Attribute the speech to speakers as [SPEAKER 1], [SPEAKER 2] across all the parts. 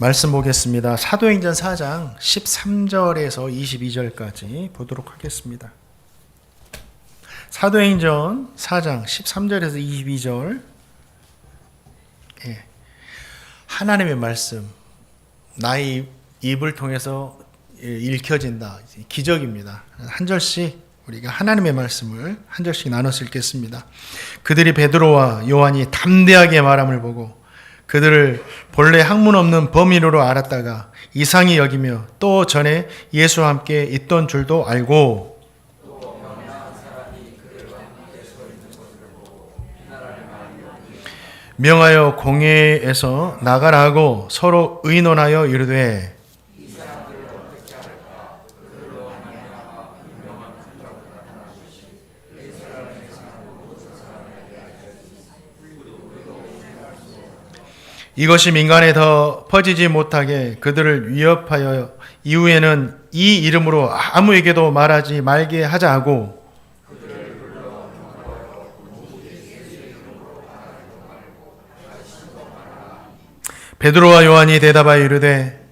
[SPEAKER 1] 말씀 보겠습니다. 사도행전 4장 13절에서 22절까지 보도록 하겠습니다. 사도행전 4장 13절에서 22절. 하나님의 말씀, 나의 입을 통해서 읽혀진다. 기적입니다. 한 절씩 우리가 하나님의 말씀을 한 절씩 나눠서 읽겠습니다. 그들이 베드로와 요한이 담대하게 말함을 보고 그들을 본래 학문 없는 범인으로 알았다가 이상히 여기며 또 전에 예수와 함께 있던 줄도 알고 명하여 공회에서 나가라 하고 서로 의논하여 이르되 이것이 민간에 더 퍼지지 못하게 그들을 위협하여 이후에는 이 이름으로 아무에게도 말하지 말게 하자 하고 베드로와 요한이 대답하여 이르되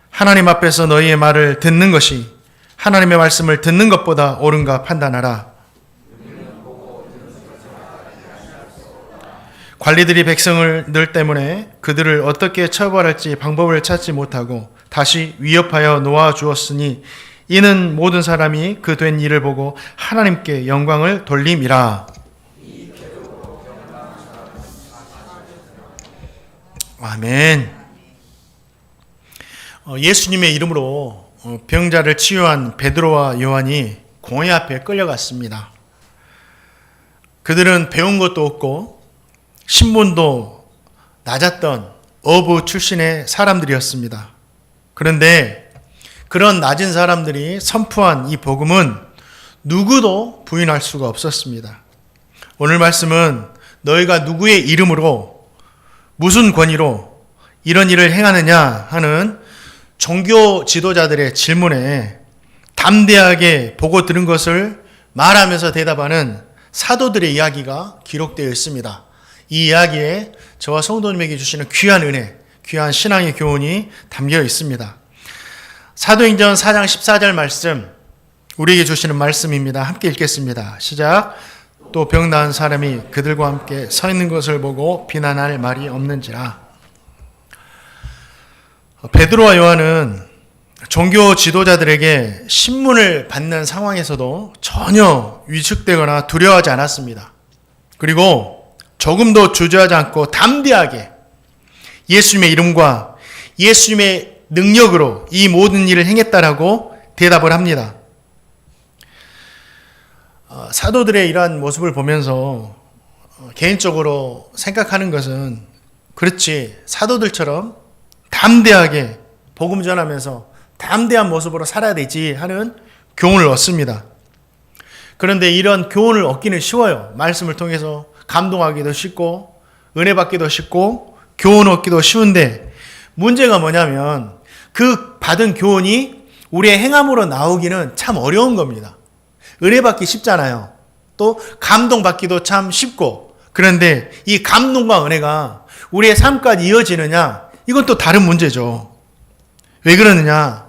[SPEAKER 1] 하나님 앞에서 너희의 말을 듣는 것이 하나님의 말씀을 듣는 것보다 옳은가 판단하라. 관리들이 백성을 늘 때문에 그들을 어떻게 처벌할지 방법을 찾지 못하고 다시 위협하여 놓아 주었으니 이는 모든 사람이 그 된 일을 보고 하나님께 영광을 돌림이라. 아멘. 예수님의 이름으로 병자를 치유한 베드로와 요한이 공회 앞에 끌려갔습니다. 그들은 배운 것도 없고 신분도 낮았던 어부 출신의 사람들이었습니다. 그런데 그런 낮은 사람들이 선포한 이 복음은 누구도 부인할 수가 없었습니다. 오늘 말씀은 너희가 누구의 이름으로 무슨 권위로 이런 일을 행하느냐 하는 종교 지도자들의 질문에 담대하게 보고 들은 것을 말하면서 대답하는 사도들의 이야기가 기록되어 있습니다. 이 이야기에 저와 성도님에게 주시는 귀한 은혜, 귀한 신앙의 교훈이 담겨 있습니다. 사도행전 4장 14절 말씀, 우리에게 주시는 말씀입니다. 함께 읽겠습니다. 시작. 또 병 나은 사람이 그들과 함께 서 있는 것을 보고 비난할 말이 없는지라. 베드로와 요한은 종교 지도자들에게 신문을 받는 상황에서도 전혀 위축되거나 두려워하지 않았습니다. 그리고 조금도 주저하지 않고 담대하게 예수님의 이름과 예수님의 능력으로 이 모든 일을 행했다라고 대답을 합니다. 사도들의 이러한 모습을 보면서 개인적으로 생각하는 것은 그렇지, 사도들처럼 담대하게 복음 전하면서 담대한 모습으로 살아야 되지 하는 교훈을 얻습니다. 그런데 이런 교훈을 얻기는 쉬워요. 말씀을 통해서 감동하기도 쉽고 은혜 받기도 쉽고 교훈 얻기도 쉬운데 문제가 뭐냐면 그 받은 교훈이 우리의 행함으로 나오기는 참 어려운 겁니다. 은혜 받기 쉽잖아요. 또 감동 받기도 참 쉽고, 그런데 이 감동과 은혜가 우리의 삶까지 이어지느냐, 이건 또 다른 문제죠. 왜 그러느냐?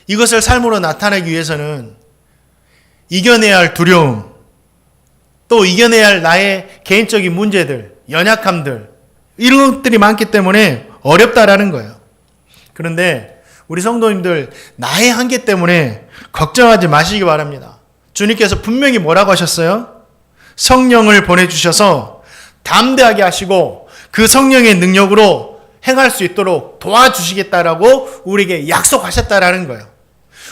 [SPEAKER 1] 이것을 삶으로 나타내기 위해서는 이겨내야 할 두려움, 또 이겨내야 할 나의 개인적인 문제들, 연약함들, 이런 것들이 많기 때문에 어렵다라는 거예요. 그런데 우리 성도님들, 나의 한계 때문에 걱정하지 마시기 바랍니다. 주님께서 분명히 뭐라고 하셨어요? 성령을 보내주셔서 담대하게 하시고 그 성령의 능력으로 행할 수 있도록 도와주시겠다라고 우리에게 약속하셨다라는 거예요.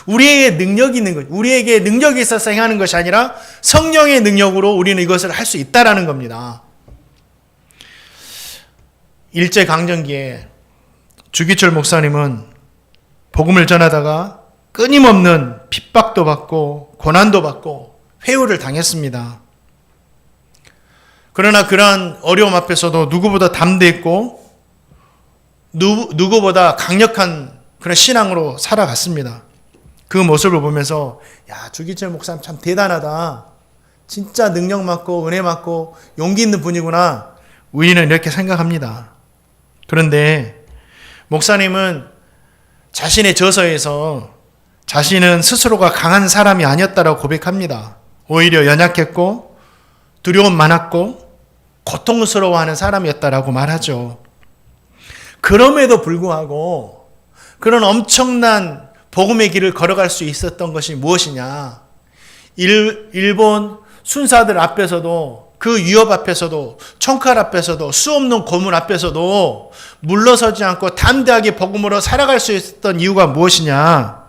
[SPEAKER 1] 우리에게 능력이 있는 것, 우리에게 능력이 있어서 행하는 것이 아니라 성령의 능력으로 우리는 이것을 할 수 있다라는 겁니다. 일제강점기에 주기철 목사님은 복음을 전하다가 끊임없는 핍박도 받고 고난도 받고 회유를 당했습니다. 그러나 그러한 어려움 앞에서도 누구보다 담대했고 누구보다 강력한 그런 신앙으로 살아갔습니다. 그 모습을 보면서 야, 주기철 목사님 참 대단하다. 진짜 능력 많고 은혜 많고 용기 있는 분이구나. 우리는 이렇게 생각합니다. 그런데 목사님은 자신의 저서에서 자신은 스스로가 강한 사람이 아니었다라고 고백합니다. 오히려 연약했고 두려움 많았고 고통스러워하는 사람이었다라고 말하죠. 그럼에도 불구하고 그런 엄청난 복음의 길을 걸어갈 수 있었던 것이 무엇이냐? 일본 순사들 앞에서도, 그 위협 앞에서도, 총칼 앞에서도, 수없는 고문 앞에서도 물러서지 않고 담대하게 복음으로 살아갈 수 있었던 이유가 무엇이냐?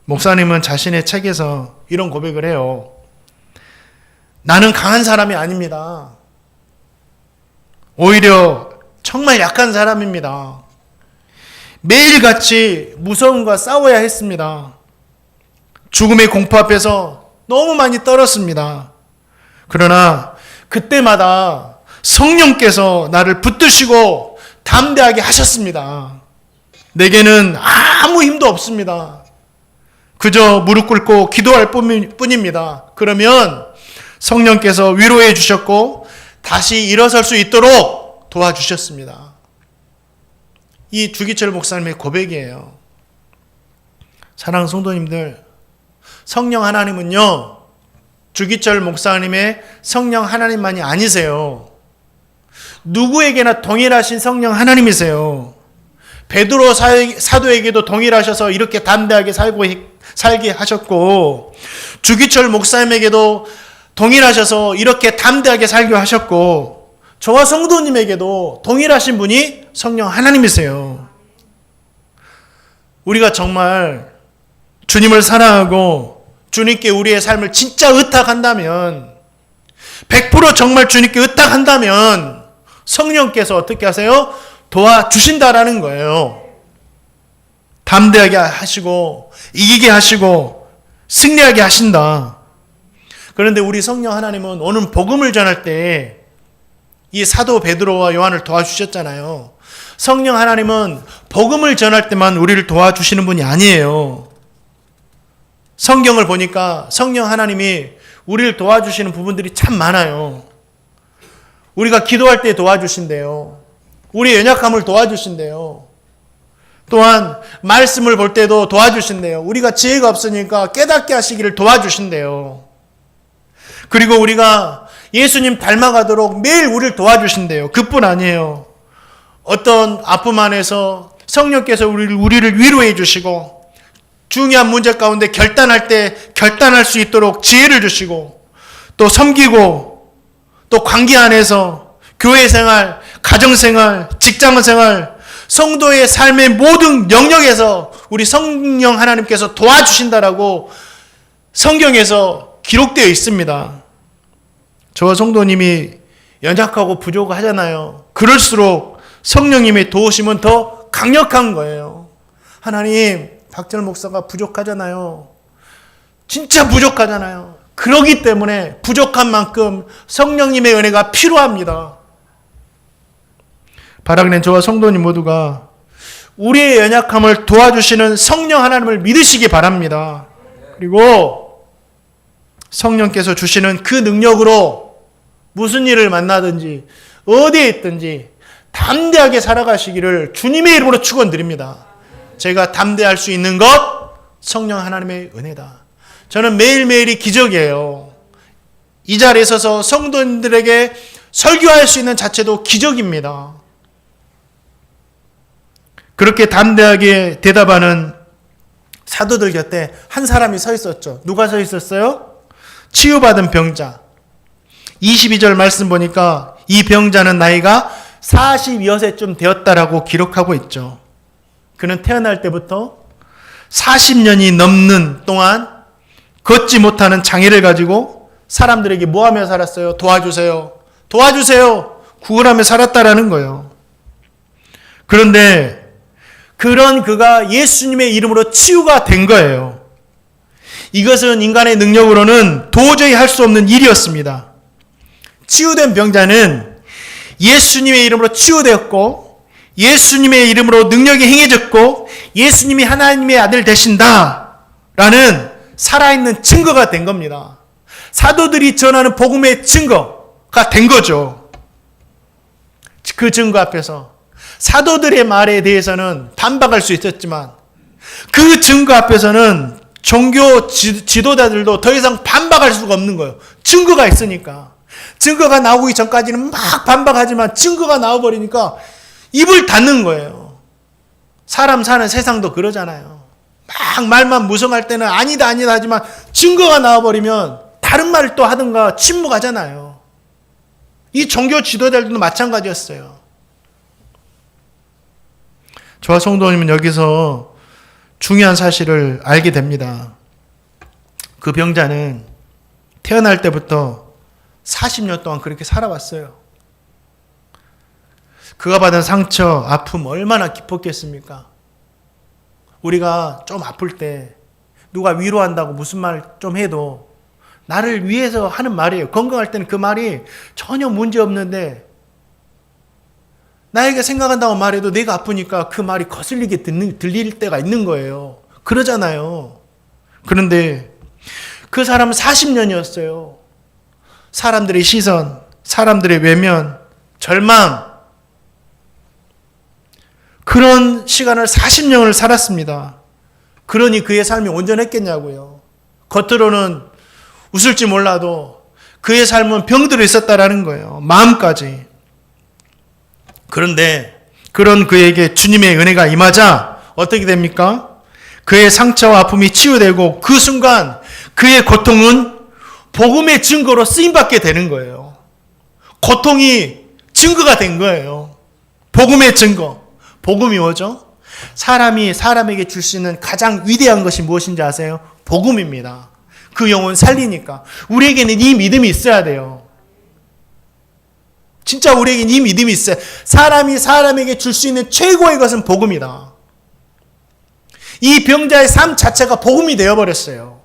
[SPEAKER 1] 목사님은 자신의 책에서 이런 고백을 해요. 나는 강한 사람이 아닙니다. 오히려 정말 약한 사람입니다. 매일같이 무서움과 싸워야 했습니다. 죽음의 공포 앞에서 너무 많이 떨었습니다. 그러나 그때마다 성령께서 나를 붙드시고 담대하게 하셨습니다. 내게는 아무 힘도 없습니다. 그저 무릎 꿇고 기도할 뿐입니다. 그러면 성령께서 위로해 주셨고 다시 일어설 수 있도록 도와주셨습니다. 이 주기철 목사님의 고백이에요. 사랑하는 성도님들, 성령 하나님은요, 주기철 목사님의 성령 하나님만이 아니세요. 누구에게나 동일하신 성령 하나님이세요. 베드로 사도에게도 동일하셔서 이렇게 담대하게 살게 하셨고, 주기철 목사님에게도 동일하셔서 이렇게 담대하게 살게 하셨고, 저와 성도님에게도 동일하신 분이 성령 하나님이세요. 우리가 정말 주님을 사랑하고 주님께 우리의 삶을 진짜 의탁한다면, 100% 정말 주님께 의탁한다면 성령께서 어떻게 하세요? 도와주신다라는 거예요. 담대하게 하시고 이기게 하시고 승리하게 하신다. 그런데 우리 성령 하나님은 오늘 복음을 전할 때 이 사도 베드로와 요한을 도와주셨잖아요. 성령 하나님은 복음을 전할 때만 우리를 도와주시는 분이 아니에요. 성경을 보니까 성령 하나님이 우리를 도와주시는 부분들이 참 많아요. 우리가 기도할 때 도와주신대요. 우리의 연약함을 도와주신대요. 또한 말씀을 볼 때도 도와주신대요. 우리가 지혜가 없으니까 깨닫게 하시기를 도와주신대요. 그리고 우리가 예수님 닮아가도록 매일 우리를 도와주신대요. 그뿐 아니에요. 어떤 아픔 안에서 성령께서 우리를 위로해 주시고, 중요한 문제 가운데 결단할 때 결단할 수 있도록 지혜를 주시고, 또 섬기고, 또 관계 안에서 교회 생활, 가정 생활, 직장 생활, 성도의 삶의 모든 영역에서 우리 성령 하나님께서 도와주신다라고 성경에서 기록되어 있습니다. 저와 성도님이 연약하고 부족하잖아요. 그럴수록 성령님의 도우심은 더 강력한 거예요. 하나님, 박철 목사가 부족하잖아요. 진짜 부족하잖아요. 그러기 때문에 부족한 만큼 성령님의 은혜가 필요합니다. 바라기는 저와 성도님 모두가 우리의 연약함을 도와주시는 성령 하나님을 믿으시기 바랍니다. 그리고 성령께서 주시는 그 능력으로 무슨 일을 만나든지 어디에 있든지 담대하게 살아가시기를 주님의 이름으로 축원드립니다. 제가 담대할 수 있는 것 성령 하나님의 은혜다. 저는 매일매일이 기적이에요. 이 자리에 서서 성도님들에게 설교할 수 있는 자체도 기적입니다. 그렇게 담대하게 대답하는 사도들 곁에 한 사람이 서 있었죠. 누가 서 있었어요? 치유받은 병자. 22절 말씀 보니까 이 병자는 나이가 40여세쯤 되었다라고 기록하고 있죠. 그는 태어날 때부터 40년이 넘는 동안 걷지 못하는 장애를 가지고 사람들에게 뭐하며 살았어요? 도와주세요. 도와주세요. 구걸하며 살았다라는 거예요. 그런데 그런 그가 예수님의 이름으로 치유가 된 거예요. 이것은 인간의 능력으로는 도저히 할 수 없는 일이었습니다. 치유된 병자는 예수님의 이름으로 치유되었고, 예수님의 이름으로 능력이 행해졌고, 예수님이 하나님의 아들 되신다라는 살아있는 증거가 된 겁니다. 사도들이 전하는 복음의 증거가 된 거죠. 그 증거 앞에서 사도들의 말에 대해서는 반박할 수 있었지만 그 증거 앞에서는 종교 지도자들도 더 이상 반박할 수가 없는 거예요. 증거가 있으니까. 증거가 나오기 전까지는 막 반박하지만 증거가 나와버리니까 입을 닫는 거예요. 사람 사는 세상도 그러잖아요. 막 말만 무성할 때는 아니다 아니다 하지만 증거가 나와버리면 다른 말을 또 하든가 침묵하잖아요. 이 종교 지도자들도 마찬가지였어요. 저와 성도님은 여기서 중요한 사실을 알게 됩니다. 그 병자는 태어날 때부터 40년 동안 그렇게 살아왔어요. 그가 받은 상처, 아픔 얼마나 깊었겠습니까? 우리가 좀 아플 때 누가 위로한다고 무슨 말 좀 해도 나를 위해서 하는 말이에요. 건강할 때는 그 말이 전혀 문제 없는데 나에게 생각한다고 말해도 내가 아프니까 그 말이 거슬리게 들릴 때가 있는 거예요. 그러잖아요. 그런데 그 사람은 40년이었어요. 사람들의 시선, 사람들의 외면, 절망, 그런 시간을 40년을 살았습니다. 그러니 그의 삶이 온전했겠냐고요. 겉으로는 웃을지 몰라도 그의 삶은 병들어 있었다라는 거예요. 마음까지. 그런데 그런 그에게 주님의 은혜가 임하자 어떻게 됩니까? 그의 상처와 아픔이 치유되고 그 순간 그의 고통은 복음의 증거로 쓰임받게 되는 거예요. 고통이 증거가 된 거예요. 복음의 증거. 복음이 뭐죠? 사람이 사람에게 줄 수 있는 가장 위대한 것이 무엇인지 아세요? 복음입니다. 그 영혼 살리니까. 우리에게는 이 믿음이 있어야 돼요. 진짜 우리에게는 이 믿음이 있어요. 사람이 사람에게 줄 수 있는 최고의 것은 복음이다. 이 병자의 삶 자체가 복음이 되어버렸어요.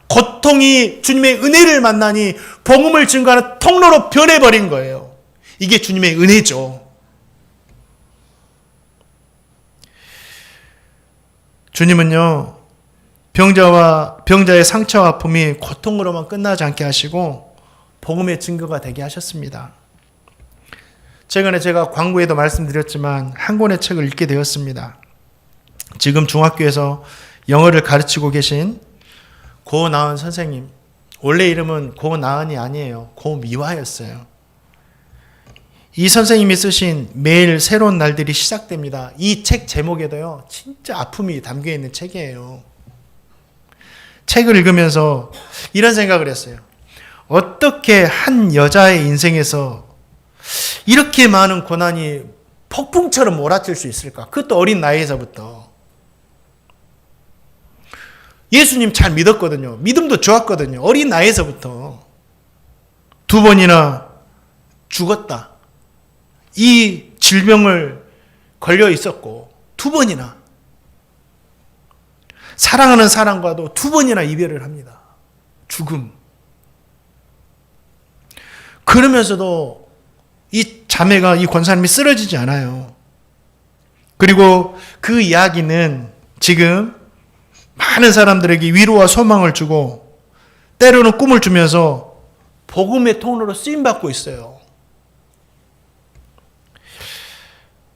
[SPEAKER 1] 고통이 주님의 은혜를 만나니 복음을 증거하는 통로로 변해버린 거예요. 이게 주님의 은혜죠. 주님은요, 병자의 상처와 아픔이 고통으로만 끝나지 않게 하시고 복음의 증거가 되게 하셨습니다. 최근에 제가 광고에도 말씀드렸지만 한 권의 책을 읽게 되었습니다. 지금 중학교에서 영어를 가르치고 계신 고나은 선생님, 원래 이름은 고나은이 아니에요. 고미화였어요. 이 선생님이 쓰신 매일 새로운 날들이 시작됩니다. 이 책 제목에도요, 진짜 아픔이 담겨있는 책이에요. 책을 읽으면서 이런 생각을 했어요. 어떻게 한 여자의 인생에서 이렇게 많은 고난이 폭풍처럼 몰아칠 수 있을까? 그것도 어린 나이에서부터. 예수님 잘 믿었거든요. 믿음도 좋았거든요. 어린 나이에서부터. 2번이나 죽었다. 이 질병을 걸려 있었고 2번이나 사랑하는 사람과도 2번이나 이별을 합니다. 죽음. 그러면서도 이 자매가, 이 권사님이 쓰러지지 않아요. 그리고 그 이야기는 지금 많은 사람들에게 위로와 소망을 주고 때로는 꿈을 주면서 복음의 통로로 쓰임받고 있어요.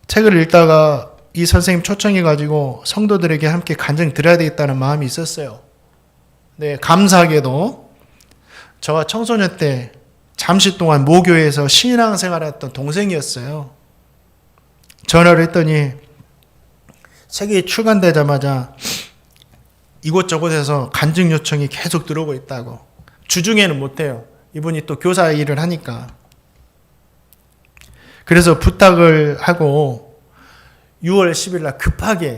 [SPEAKER 1] 책을 읽다가 이 선생님 초청해가지고 성도들에게 함께 간증 드려야 되겠다는 마음이 있었어요. 네, 감사하게도 저와 청소년 때 잠시 동안 모교에서 신앙생활을 했던 동생이었어요. 전화를 했더니 책이 출간되자마자 이곳저곳에서 간증 요청이 계속 들어오고 있다고. 주중에는 못해요. 이분이 또 교사 일을 하니까. 그래서 부탁을 하고 6월 10일 날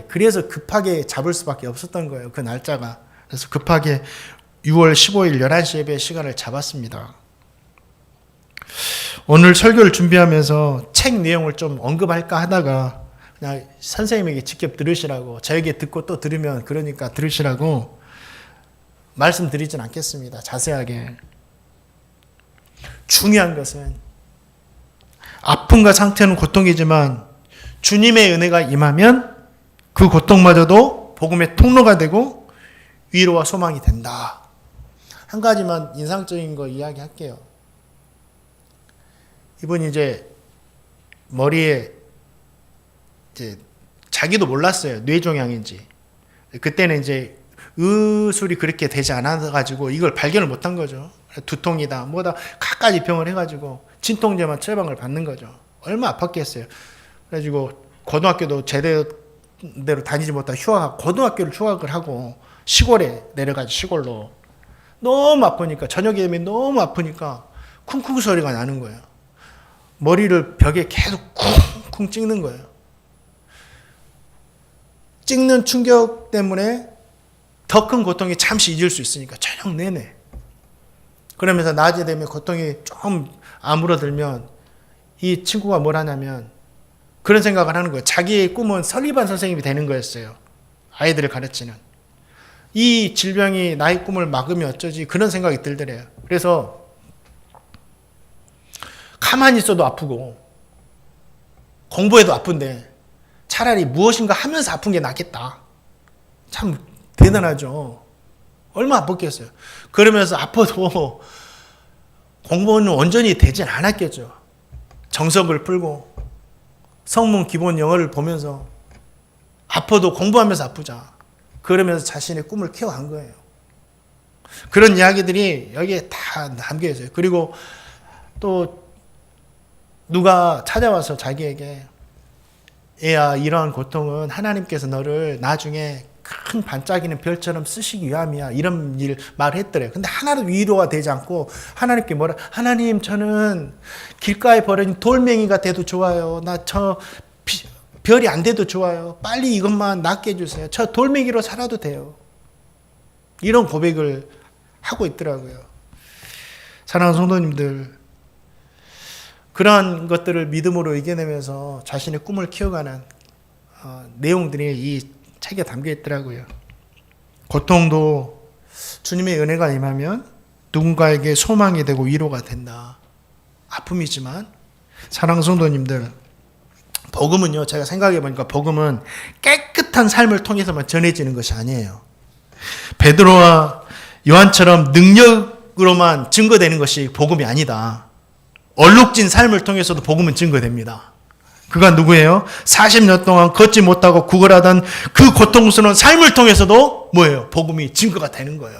[SPEAKER 1] 그래서 급하게 잡을 수밖에 없었던 거예요. 그 날짜가. 그래서 급하게 6월 15일 11시 예배 시간을 잡았습니다. 오늘 설교를 준비하면서 책 내용을 좀 언급할까 하다가 그냥 선생님에게 직접 들으시라고, 저에게 듣고 또 들으면 그러니까 들으시라고 말씀드리진 않겠습니다. 자세하게. 중요한 것은 아픔과 상태는 고통이지만 주님의 은혜가 임하면 그 고통마저도 복음의 통로가 되고 위로와 소망이 된다. 한 가지만 인상적인 거 이야기할게요. 이분이 이제 머리에 이제 자기도 몰랐어요. 뇌종양인지. 그때는 이제 의술이 그렇게 되지 않아가지고 이걸 발견을 못한 거죠. 두통이다, 뭐다, 갖가지 병을 해가지고 진통제만 처방을 받는 거죠. 얼마나 아팠겠어요. 그래가지고 고등학교도 제대로 다니지 못하고 고등학교를 휴학을 하고 시골에 내려가지고 시골로 너무 아프니까 저녁에 되면 너무 아프니까 쿵쿵 소리가 나는 거예요. 머리를 벽에 계속 쿵쿵 찍는 거예요. 찍는 충격 때문에 더 큰 고통이 잠시 잊을 수 있으니까 저녁 내내. 그러면서 낮에 되면 고통이 좀 아물어들면 이 친구가 뭘 하냐면 그런 생각을 하는 거예요. 자기의 꿈은 설리반 선생님이 되는 거였어요. 아이들을 가르치는. 이 질병이 나의 꿈을 막으면 어쩌지, 그런 생각이 들더래요. 그래서 가만히 있어도 아프고 공부해도 아픈데 차라리 무엇인가 하면서 아픈 게 낫겠다. 참 대단하죠. 얼마나 아팠겠어요. 그러면서 아파도 공부는 온전히 되진 않았겠죠. 정석을 풀고 성문 기본 영어를 보면서 아파도 공부하면서 아프자. 그러면서 자신의 꿈을 키워간 거예요. 그런 이야기들이 여기에 다 담겨 있어요. 그리고 또 누가 찾아와서 자기에게 얘야, 이러한 고통은 하나님께서 너를 나중에 큰 반짝이는 별처럼 쓰시기 위함이야, 이런 일 말을 했더래요. 근데 하나도 위로가 되지 않고 하나님께 뭐라, 하나님 저는 길가에 버려진 돌멩이가 돼도 좋아요. 나 저 별이 안 돼도 좋아요. 빨리 이것만 낫게 해주세요. 저 돌멩이로 살아도 돼요. 이런 고백을 하고 있더라고요. 사랑하는 성도님들, 그러한 것들을 믿음으로 이겨내면서 자신의 꿈을 키워가는 내용들이 이 책에 담겨 있더라고요. 고통도 주님의 은혜가 임하면 누군가에게 소망이 되고 위로가 된다. 아픔이지만 사랑하는 성도님들, 복음은요, 제가 생각해 보니까 복음은 깨끗한 삶을 통해서만 전해지는 것이 아니에요. 베드로와 요한처럼 능력으로만 증거되는 것이 복음이 아니다. 얼룩진 삶을 통해서도 복음은 증거됩니다. 그가 누구예요? 40년 동안 걷지 못하고 구걸하던 그 고통스러운 삶을 통해서도 뭐예요? 복음이 증거가 되는 거예요.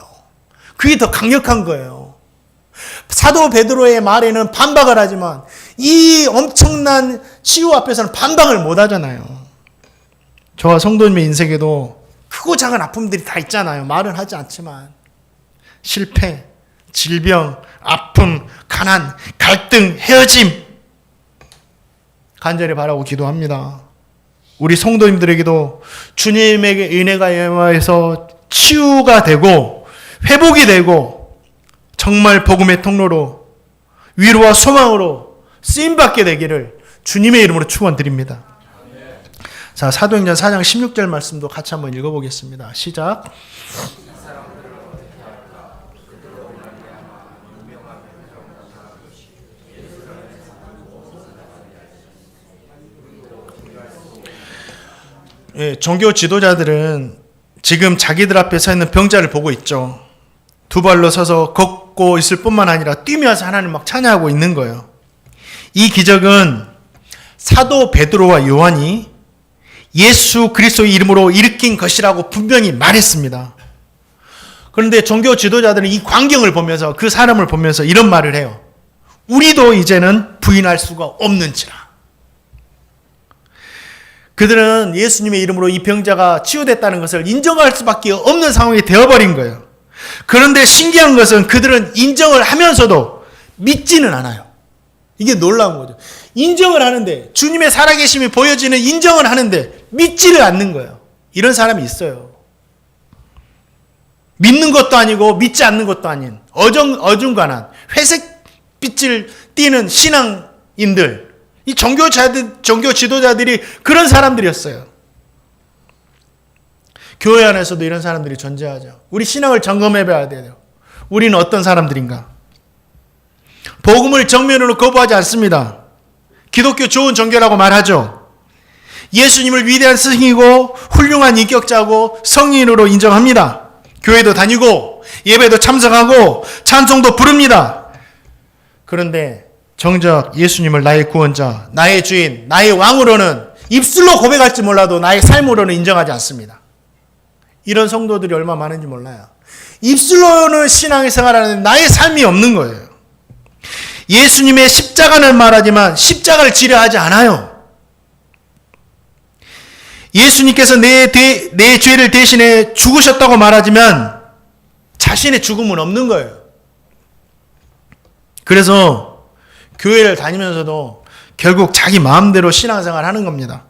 [SPEAKER 1] 그게 더 강력한 거예요. 사도 베드로의 말에는 반박을 하지만 이 엄청난 치유 앞에서는 반박을 못 하잖아요. 저와 성도님의 인생에도 크고 작은 아픔들이 다 있잖아요. 말은 하지 않지만 실패, 질병, 아픔, 가난, 갈등, 헤어짐, 간절히 바라고 기도합니다. 우리 성도님들에게도 주님에게 은혜가 임하여서 치유가 되고 회복이 되고 정말 복음의 통로로 위로와 소망으로 쓰임받게 되기를 주님의 이름으로 축원드립니다. 자, 사도행전 4장 16절 말씀도 같이 한번 읽어보겠습니다. 시작. 예, 종교 지도자들은 지금 자기들 앞에 서 있는 병자를 보고 있죠. 두 발로 서서 걷고 있을 뿐만 아니라 뛰면서 하나님을 막 찬양하고 있는 거예요. 이 기적은 사도 베드로와 요한이 예수 그리스도의 이름으로 일으킨 것이라고 분명히 말했습니다. 그런데 종교 지도자들은 이 광경을 보면서, 그 사람을 보면서 이런 말을 해요. 우리도 이제는 부인할 수가 없는지라. 그들은 예수님의 이름으로 이 병자가 치유됐다는 것을 인정할 수밖에 없는 상황이 되어버린 거예요. 그런데 신기한 것은 그들은 인정을 하면서도 믿지는 않아요. 이게 놀라운 거죠. 인정을 하는데, 주님의 살아계심이 보여지는 인정을 하는데 믿지를 않는 거예요. 이런 사람이 있어요. 믿는 것도 아니고 믿지 않는 것도 아닌 어중간한 회색빛을 띠는 신앙인들, 이 종교 지도자들이 그런 사람들이었어요. 교회 안에서도 이런 사람들이 존재하죠. 우리 신앙을 점검해 봐야 돼요. 우리는 어떤 사람들인가? 복음을 정면으로 거부하지 않습니다. 기독교 좋은 종교라고 말하죠. 예수님을 위대한 스승이고 훌륭한 인격자고 성인으로 인정합니다. 교회도 다니고 예배도 참석하고 찬송도 부릅니다. 그런데 정작 예수님을 나의 구원자, 나의 주인, 나의 왕으로는 입술로 고백할지 몰라도 나의 삶으로는 인정하지 않습니다. 이런 성도들이 얼마나 많은지 몰라요. 입술로는 신앙의 생활하는데 나의 삶이 없는 거예요. 예수님의 십자가는 말하지만 십자가를 지려 하지 않아요. 예수님께서 내 죄를 대신해 죽으셨다고 말하지만 자신의 죽음은 없는 거예요. 그래서 교회를 다니면서도 결국 자기 마음대로 신앙생활 하는 겁니다.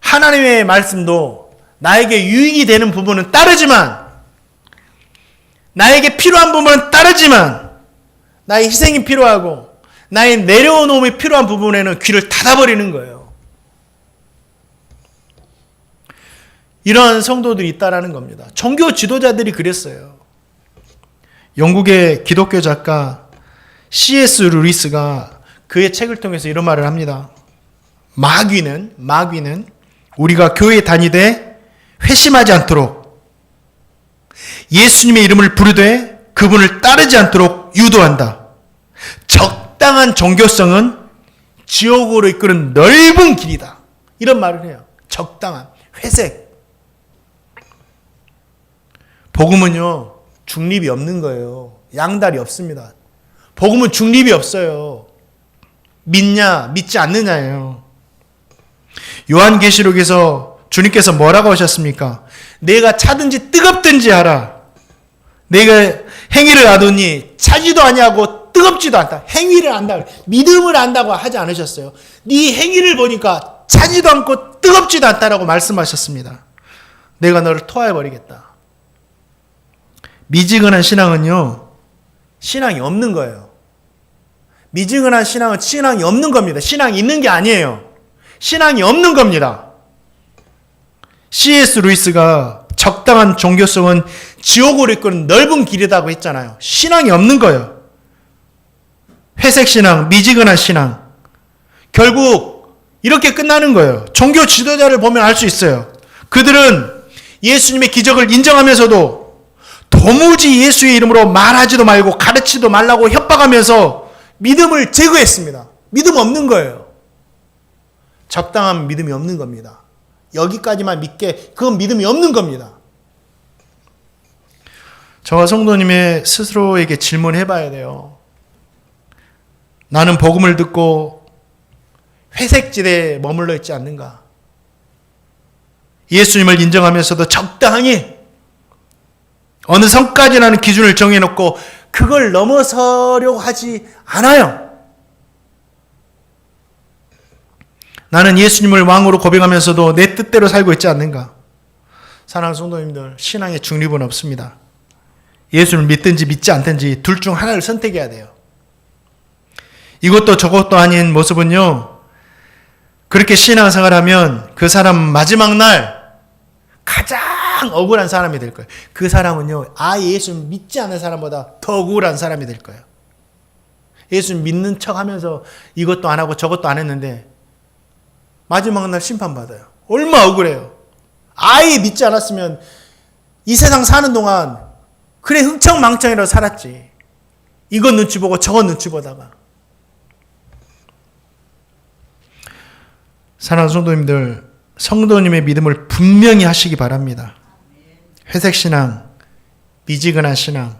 [SPEAKER 1] 하나님의 말씀도 나에게 유익이 되는 부분은 따르지만, 나에게 필요한 부분은 따르지만, 나의 희생이 필요하고 나의 내려놓음이 필요한 부분에는 귀를 닫아버리는 거예요. 이러한 성도들이 있다라는 겁니다. 종교 지도자들이 그랬어요. 영국의 기독교 작가 C.S. 루이스가 그의 책을 통해서 이런 말을 합니다. 마귀는 우리가 교회에 다니되 회심하지 않도록, 예수님의 이름을 부르되 그분을 따르지 않도록 유도한다. 적당한 종교성은 지옥으로 이끄는 넓은 길이다. 이런 말을 해요. 적당한, 회색. 복음은요, 중립이 없는 거예요. 양다리 없습니다. 복음은 중립이 없어요. 믿냐, 믿지 않느냐예요. 요한계시록에서 주님께서 뭐라고 하셨습니까? 내가 차든지 뜨겁든지 하라. 내가 행위를 하더니 차지도 아니하고 뜨겁지도 않다. 행위를 안다. 믿음을 안다고 하지 않으셨어요. 네 행위를 보니까 차지도 않고 뜨겁지도 않다라고 말씀하셨습니다. 내가 너를 토하여버리겠다. 미지근한 신앙은요, 신앙이 없는 거예요. 미지근한 신앙은 신앙이 없는 겁니다. 신앙이 있는 게 아니에요. 신앙이 없는 겁니다. C.S. 루이스가 적당한 종교성은 지옥으로 이끄는 넓은 길이라고 했잖아요. 신앙이 없는 거예요. 회색 신앙, 미지근한 신앙. 결국 이렇게 끝나는 거예요. 종교 지도자를 보면 알 수 있어요. 그들은 예수님의 기적을 인정하면서도 도무지 예수의 이름으로 말하지도 말고 가르치도 말라고 협박하면서 믿음을 제거했습니다. 믿음 없는 거예요. 적당한 믿음이 없는 겁니다. 여기까지만 믿게, 그건 믿음이 없는 겁니다. 저와 성도님의 스스로에게 질문해 봐야 돼요. 나는 복음을 듣고 회색지대에 머물러 있지 않는가? 예수님을 인정하면서도 적당히 어느 선까지라는 기준을 정해놓고 그걸 넘어서려고 하지 않아요. 나는 예수님을 왕으로 고백하면서도 내 뜻대로 살고 있지 않는가? 사랑하는 성도님들, 신앙의 중립은 없습니다. 예수를 믿든지 믿지 않든지 둘 중 하나를 선택해야 돼요. 이것도 저것도 아닌 모습은요, 그렇게 신앙생활하면 그 사람 마지막 날 가장 억울한 사람이 될 거예요. 그 사람은요, 아예 예수를 믿지 않는 사람보다 더 억울한 사람이 될 거예요. 예수를 믿는 척 하면서 이것도 안 하고 저것도 안 했는데 마지막 날 심판받아요. 얼마나 억울해요. 아예 믿지 않았으면 이 세상 사는 동안 그래 흥청망청이라도 살았지. 이건 눈치 보고 저건 눈치 보다가. 사랑하는 성도님들, 성도님의 믿음을 분명히 하시기 바랍니다. 회색신앙, 미지근한 신앙,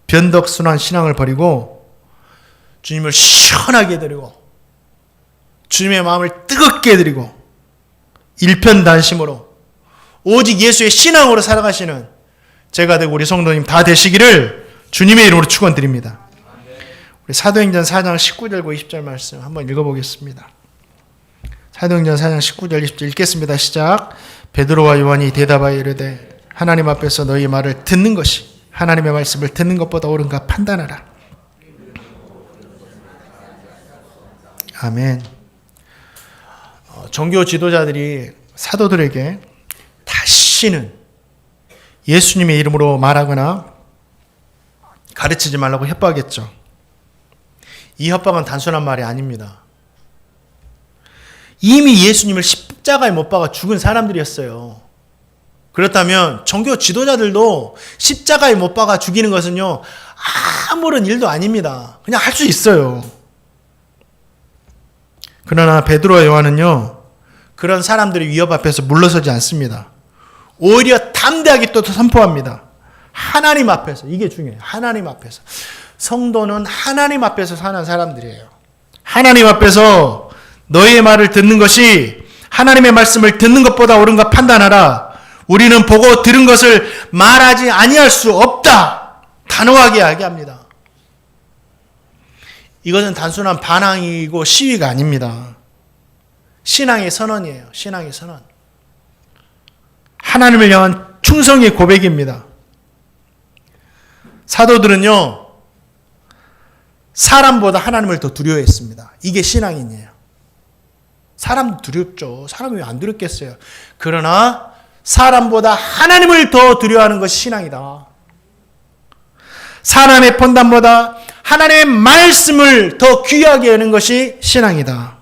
[SPEAKER 1] 변덕순한 신앙을 버리고 주님을 시원하게 해드리고 주님의 마음을 뜨겁게 해드리고 일편단심으로 오직 예수의 신앙으로 살아가시는 제가 되고 우리 성도님 다 되시기를 주님의 이름으로 축원드립니다. 우리 사도행전 4장 19절과 20절 말씀 한번 읽어보겠습니다. 사도행전 4장 19절 20절 읽겠습니다. 시작. 베드로와 요한이 대답하여 이르되 하나님 앞에서 너희 말을 듣는 것이 하나님의 말씀을 듣는 것보다 옳은가 판단하라. 아멘. 종교 지도자들이 사도들에게 다시는 예수님의 이름으로 말하거나 가르치지 말라고 협박했죠. 이 협박은 단순한 말이 아닙니다. 이미 예수님을 십자가에 못 박아 죽은 사람들이었어요. 그렇다면 종교 지도자들도 십자가에 못 박아 죽이는 것은요, 아무런 일도 아닙니다. 그냥 할 수 있어요. 그러나 베드로와 요한은요, 그런 사람들의 위협 앞에서 물러서지 않습니다. 오히려 담대하게 또 선포합니다. 하나님 앞에서. 이게 중요해요. 하나님 앞에서. 성도는 하나님 앞에서 사는 사람들이에요. 하나님 앞에서 너희의 말을 듣는 것이 하나님의 말씀을 듣는 것보다 옳은가 판단하라. 우리는 보고 들은 것을 말하지 아니할 수 없다. 단호하게 이야기합니다. 이것은 단순한 반항이고 시위가 아닙니다. 신앙의 선언이에요. 신앙의 선언. 하나님을 향한 충성의 고백입니다. 사도들은요, 사람보다 하나님을 더 두려워했습니다. 이게 신앙인이에요. 사람도 두렵죠. 사람이 왜 안 두렵겠어요. 그러나 사람보다 하나님을 더 두려워하는 것이 신앙이다. 사람의 판단보다 하나님의 말씀을 더 귀하게 여는 것이 신앙이다.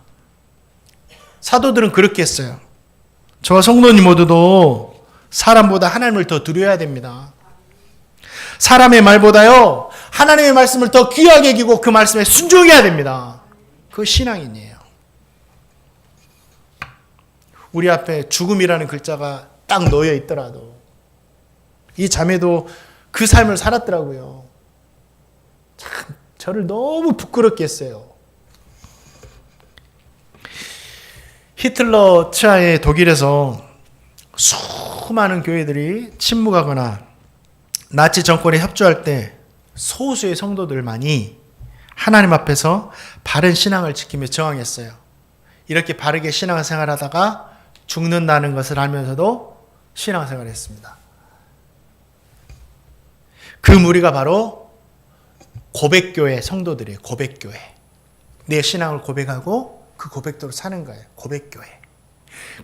[SPEAKER 1] 사도들은 그렇게 했어요. 저와 성도님 모두도 사람보다 하나님을 더 두려워야 됩니다. 사람의 말보다요, 하나님의 말씀을 더 귀하게 여기고 그 말씀에 순종해야 됩니다. 그 신앙인이에요. 우리 앞에 죽음이라는 글자가 딱 놓여 있더라도 이 자매도 그 삶을 살았더라고요. 참 저를 너무 부끄럽게 했어요. 히틀러 치하의 독일에서 수많은 교회들이 침묵하거나 나치 정권에 협조할 때 소수의 성도들만이 하나님 앞에서 바른 신앙을 지키며 저항했어요. 이렇게 바르게 신앙생활 하다가 죽는다는 것을 알면서도 신앙생활을 했습니다. 그 무리가 바로 고백교회 성도들이에요. 고백교회. 내 신앙을 고백하고 그 고백대로 사는 거예요. 고백교회.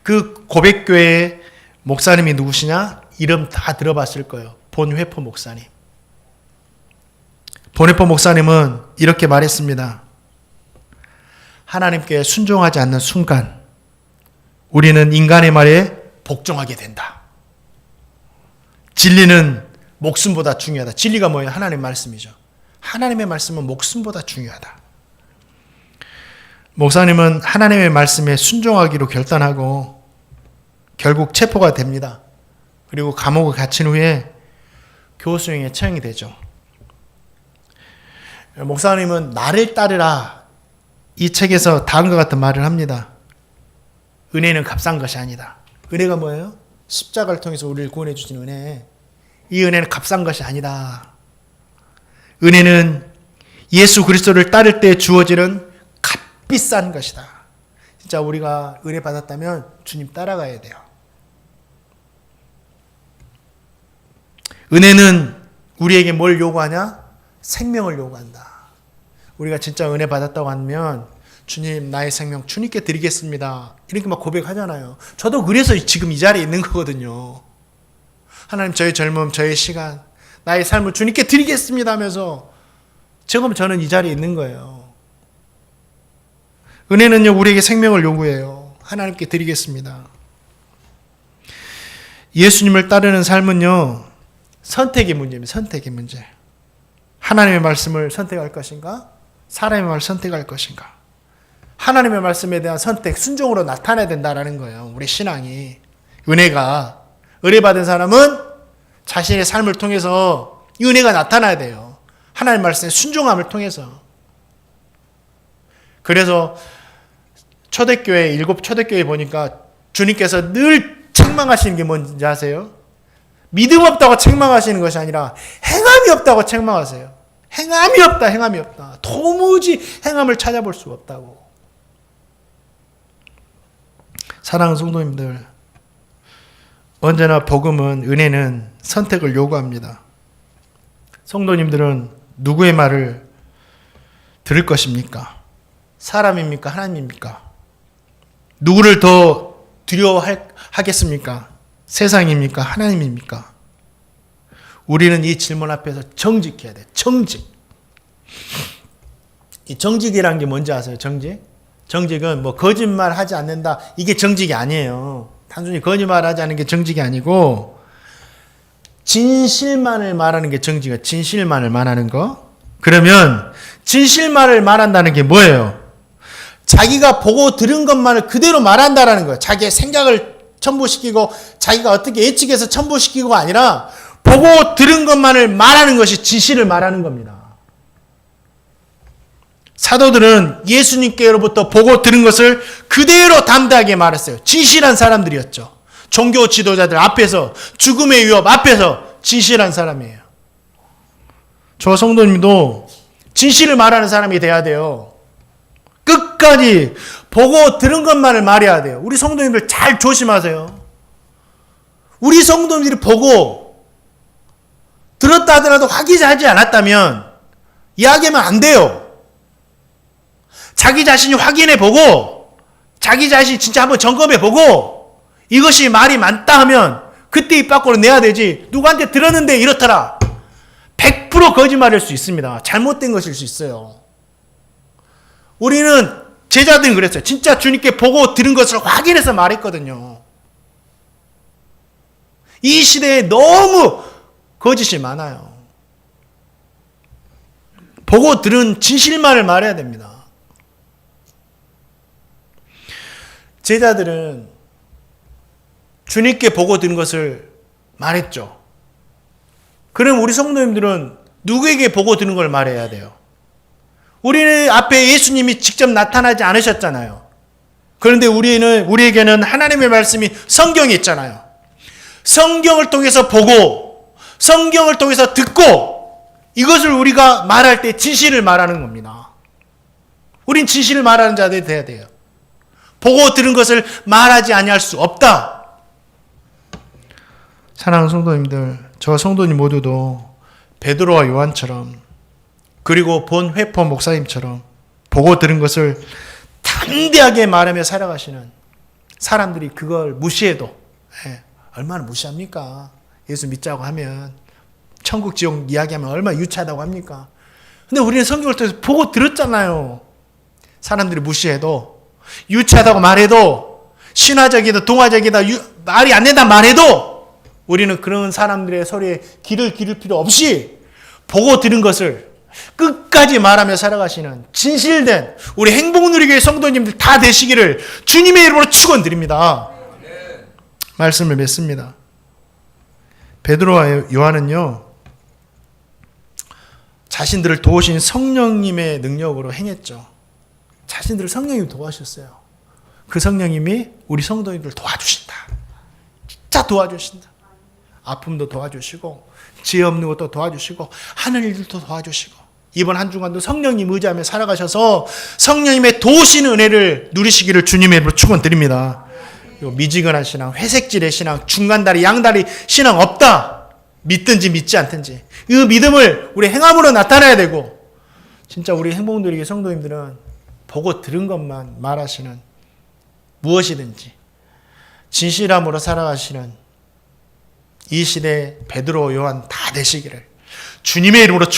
[SPEAKER 1] 그 고백교회의 목사님이 누구시냐? 이름 다 들어봤을 거예요. 본회포 목사님. 본회포 목사님은 이렇게 말했습니다. 하나님께 순종하지 않는 순간 우리는 인간의 말에 복종하게 된다. 진리는 목숨보다 중요하다. 진리가 뭐예요? 하나님의 말씀이죠. 하나님의 말씀은 목숨보다 중요하다. 목사님은 하나님의 말씀에 순종하기로 결단하고 결국 체포가 됩니다. 그리고 감옥에 갇힌 후에 교수형에 처형이 되죠. 목사님은 나를 따르라, 이 책에서 다음과 같은 말을 합니다. 은혜는 값싼 것이 아니다. 은혜가 뭐예요? 십자가를 통해서 우리를 구원해 주신 은혜. 이 은혜는 값싼 것이 아니다. 은혜는 예수 그리스도를 따를 때 주어지는 값비싼 것이다. 진짜 우리가 은혜 받았다면 주님 따라가야 돼요. 은혜는 우리에게 뭘 요구하냐? 생명을 요구한다. 우리가 진짜 은혜 받았다고 하면 주님, 나의 생명 주님께 드리겠습니다. 이렇게 막 고백하잖아요. 저도 그래서 지금 이 자리에 있는 거거든요. 하나님, 저의 젊음, 저의 시간, 나의 삶을 주님께 드리겠습니다 하면서 지금 저는 이 자리에 있는 거예요. 은혜는요, 우리에게 생명을 요구해요. 하나님께 드리겠습니다. 예수님을 따르는 삶은요, 선택의 문제입니다. 선택의 문제. 하나님의 말씀을 선택할 것인가? 사람의 말을 선택할 것인가? 하나님의 말씀에 대한 선택, 순종으로 나타나야 된다는 거예요. 우리 신앙이. 은혜가, 은혜 받은 사람은 자신의 삶을 통해서 이 은혜가 나타나야 돼요. 하나님의 말씀의 순종함을 통해서. 그래서 초대교회, 7 초대교회 보니까 주님께서 늘 책망하시는 게 뭔지 아세요? 믿음 없다고 책망하시는 것이 아니라 행함이 없다고 책망하세요. 행함이 없다, 행함이 없다. 도무지 행함을 찾아볼 수가 없다고. 사랑하는 성도님들, 언제나 복음은, 은혜는 선택을 요구합니다. 성도님들은 누구의 말을 들을 것입니까? 사람입니까? 하나님입니까? 누구를 더 두려워하겠습니까? 세상입니까? 하나님입니까? 우리는 이 질문 앞에서 정직해야 돼. 정직. 이 정직이라는 게 뭔지 아세요? 정직? 정직은 뭐 거짓말 하지 않는다. 이게 정직이 아니에요. 단순히 거짓말 하지 않는 게 정직이 아니고 진실만을 말하는 게 정직이에요. 진실만을 말하는 거. 그러면 진실만을 말한다는 게 뭐예요? 자기가 보고 들은 것만을 그대로 말한다라는 거예요. 자기의 생각을 첨부시키고 자기가 어떻게 예측해서 첨부시키고가 아니라 보고 들은 것만을 말하는 것이 진실을 말하는 겁니다. 사도들은 예수님께로부터 보고 들은 것을 그대로 담대하게 말했어요. 진실한 사람들이었죠. 종교 지도자들 앞에서, 죽음의 위협 앞에서 진실한 사람이에요. 저 성도님도 진실을 말하는 사람이 돼야 돼요. 끝까지 보고 들은 것만을 말해야 돼요. 우리 성도님들 잘 조심하세요. 우리 성도님들이 보고 들었다 하더라도 확인하지 않았다면 이야기하면 안 돼요. 자기 자신이 확인해 보고 자기 자신이 진짜 한번 점검해 보고 이것이 말이 많다 하면 그때 입 밖으로 내야 되지. 누구한테 들었는데 이렇더라. 100% 거짓말일 수 있습니다. 잘못된 것일 수 있어요. 우리는 제자들은 그랬어요. 진짜 주님께 보고 들은 것을 확인해서 말했거든요. 이 시대에 너무 거짓이 많아요. 보고 들은 진실만을 말해야 됩니다. 제자들은 주님께 보고 들은 것을 말했죠. 그럼 우리 성도님들은 누구에게 보고 들은 걸 말해야 돼요? 우리는 앞에 예수님이 직접 나타나지 않으셨잖아요. 그런데 우리에게는 하나님의 말씀이 성경이 있잖아요. 성경을 통해서 보고 성경을 통해서 듣고 이것을 우리가 말할 때 진실을 말하는 겁니다. 우린 진실을 말하는 자들이 돼야 돼요. 보고 들은 것을 말하지 아니할 수 없다. 사랑하는 성도님들, 저 성도님 모두도 베드로와 요한처럼 그리고 본 회포 목사님처럼 보고 들은 것을 담대하게 말하며 살아가시는 사람들이 그걸 무시해도 얼마나 무시합니까? 예수 믿자고 하면 천국 지옥 이야기하면 얼마나 유치하다고 합니까? 근데 우리는 성경을 통해서 보고 들었잖아요. 사람들이 무시해도 유치하다고 말해도 신화적이다 동화적이다 말이 안 된다 말해도 우리는 그런 사람들의 소리에 귀를 기를 필요 없이 보고 들은 것을 끝까지 말하며 살아가시는 진실된 우리 행복누리교회 성도님들 다 되시기를 주님의 이름으로 축원드립니다. 말씀을 맺습니다. 베드로와 요한은요, 자신들을 도우신 성령님의 능력으로 행했죠. 자신들을 성령님이 도와주셨어요. 그 성령님이 우리 성도님들 도와주신다. 진짜 도와주신다. 아픔도 도와주시고 지혜 없는 것도 도와주시고 하는 일들도 도와주시고 이번 한 주간도 성령님 의지하며 살아가셔서 성령님의 도우시는 은혜를 누리시기를 주님의 이름으로 축원드립니다. 미지근한 신앙, 회색질의 신앙, 중간다리, 양다리 신앙 없다. 믿든지 믿지 않든지 이 믿음을 우리 행함으로 나타내야 되고 진짜 우리 행복누리교회 성도님들은 보고 들은 것만 말하시는 무엇이든지 진실함으로 살아가시는 이 시대 베드로 요한 다 되시기를 주님의 이름으로 축원드립니다.